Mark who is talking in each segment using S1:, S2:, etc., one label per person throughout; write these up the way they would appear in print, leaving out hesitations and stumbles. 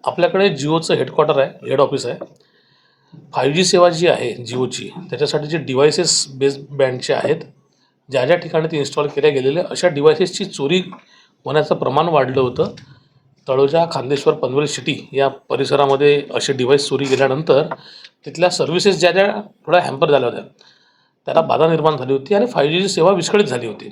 S1: आपल्याकडे जिओचं हेडक्वार्टर आहे, हेड ऑफिस आहे. 5G सेवा जी आहे जिओची, त्याच्यासाठी जे डिव्हायसेस बेस बँडचे आहेत, ज्या ज्या ठिकाणी ते इन्स्टॉल केल्या गेलेले अशा डिव्हायसेसची चोरी होण्याचं प्रमाण वाढलं होतं. तळोजा, खांदेश्वर, पनवेल सिटी या परिसरामध्ये असे डिव्हाइस चोरी गेल्यानंतर तिथल्या सर्व्हिसेस ज्या ज्या थोड्या हॅम्पर झाल्या होत्या, त्याला बाधा निर्माण झाली होती आणि 5Gची सेवा विस्कळीत झाली होती.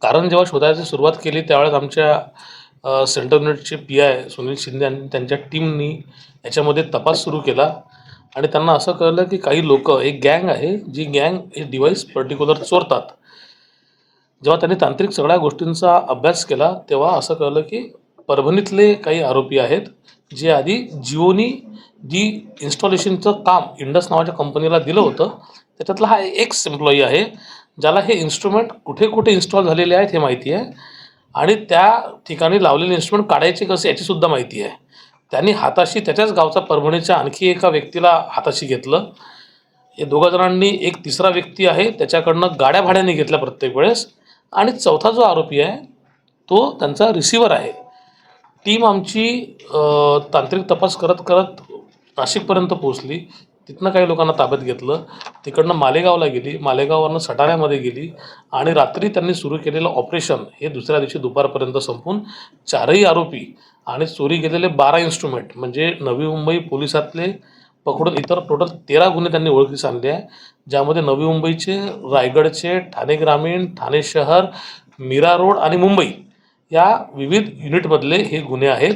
S1: कारण जेव्हा शोधायची सुरुवात केली त्यावेळेस आमच्या सेंट्रल युनिटचे PI सुनील शिंदे आणि त्यांच्या टीमनी याच्यामध्ये तपास सुरू केला आणि त्यांना असं कळलं की काही लोक, एक गँग आहे जी गँग हे डिव्हाइस पर्टिक्युलर चोरतात. जेव्हा त्यांनी तांत्रिक सगळ्या गोष्टींचा अभ्यास केला तेव्हा असं कळलं की परभणीतले काही आरोपी आहेत जे आधी जिओनी जी इन्स्टॉलेशनचं काम इंडस नावाच्या कंपनीला दिलं होतं त्याच्यातला हा एक्स एम्प्लॉई आहे ज्याला हे इन्स्ट्रुमेंट कुठे कुठे इन्स्टॉल झालेले आहेत हे माहिती आहे आणि त्या ठिकाणी लावलेले इन्स्ट्रुमेंट काढायचे कसे याचीसुद्धा माहिती आहे. त्यांनी हाताशी त्याच्याच गावचा परभणीच्या आणखी एका व्यक्तीला हाताशी घेतलं. हे दोघा जणांनी, एक तिसरा व्यक्ती आहे त्याच्याकडनं गाड्या भाड्याने घेतल्या प्रत्येक वेळेस आणि चौथा जो आरोपी आहे तो त्यांचा रिसिव्हर आहे. टीम आमची तांत्रिक तपास करत करत नाशिकपर्यंत पोहोचली. तिथनं काही लोकांना ताब्यात घेतलं, तिकडनं मालेगावला गेली, मालेगाववरनं सटाण्यामध्ये गेली आणि रात्री त्यांनी सुरू केलेलं ऑपरेशन हे दुसऱ्या दिवशी दुपारपर्यंत संपून चारही आरोपी आणि चोरी गेलेले 12 इन्स्ट्रुमेंट म्हणजे नवी मुंबई पोलिसातले पकडून इतर टोटल 13 गुन्हे त्यांनी ओळखीस आणले आहे, ज्यामध्ये नवी मुंबईचे, रायगडचे, ठाणे ग्रामीण, ठाणे शहर, मीरा रोड आणि मुंबई या विविध युनिटमधले हे गुन्हे आहेत.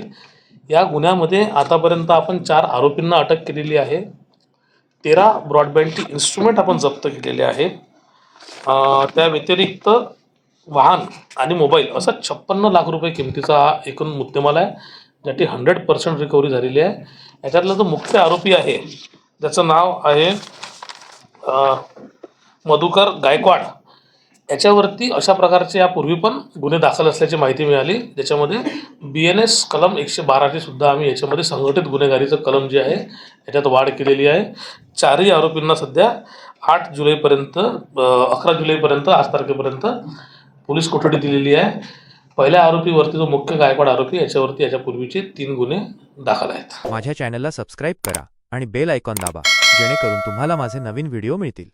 S1: या गुन्ह्यामध्ये आतापर्यंत आपण 4 आरोपींना अटक केलेली आहे. 13 ब्रॉडबँडची इन्स्ट्रुमेंट आपण जप्त केलेले आहेत. त्या व्यतिरिक्त वाहन आणि मोबाईल असा 56 लाख रुपये किमतीचा हा एकूण मुद्देमाल आहे, ज्याची 100% रिकव्हरी झालेली आहे. याच्यातला जो मुख्य आरोपी आहे ज्याचं नाव आहे मधुकर गायकवाड, याच्यावरती अशा प्रकारचे यापूर्वी पण गुन्हे दाखल असल्याची माहिती मिळाली, ज्याच्यामध्ये BNS कलम 112ची सुद्धा आम्ही याच्यामध्ये संघटित गुन्हेगारीचं कलम जे आहे याच्यात वाढ केलेली आहे. चारही आरोपींना सध्या 8 जुलैपर्यंत 11 जुलैपर्यंत आज तारखेपर्यंत पोलीस कोठडी दिलेली आहे. पहिल्या आरोपीवरती जो मुख्य गायकवाड आरोपी याच्यावरती याच्यापूर्वीचे 3 गुन्हे दाखल आहेत.
S2: माझ्या चॅनलला सबस्क्राईब करा आणि बेल आयकॉन दाबा जेणेकरून तुम्हाला माझे नवीन व्हिडिओ मिळतील.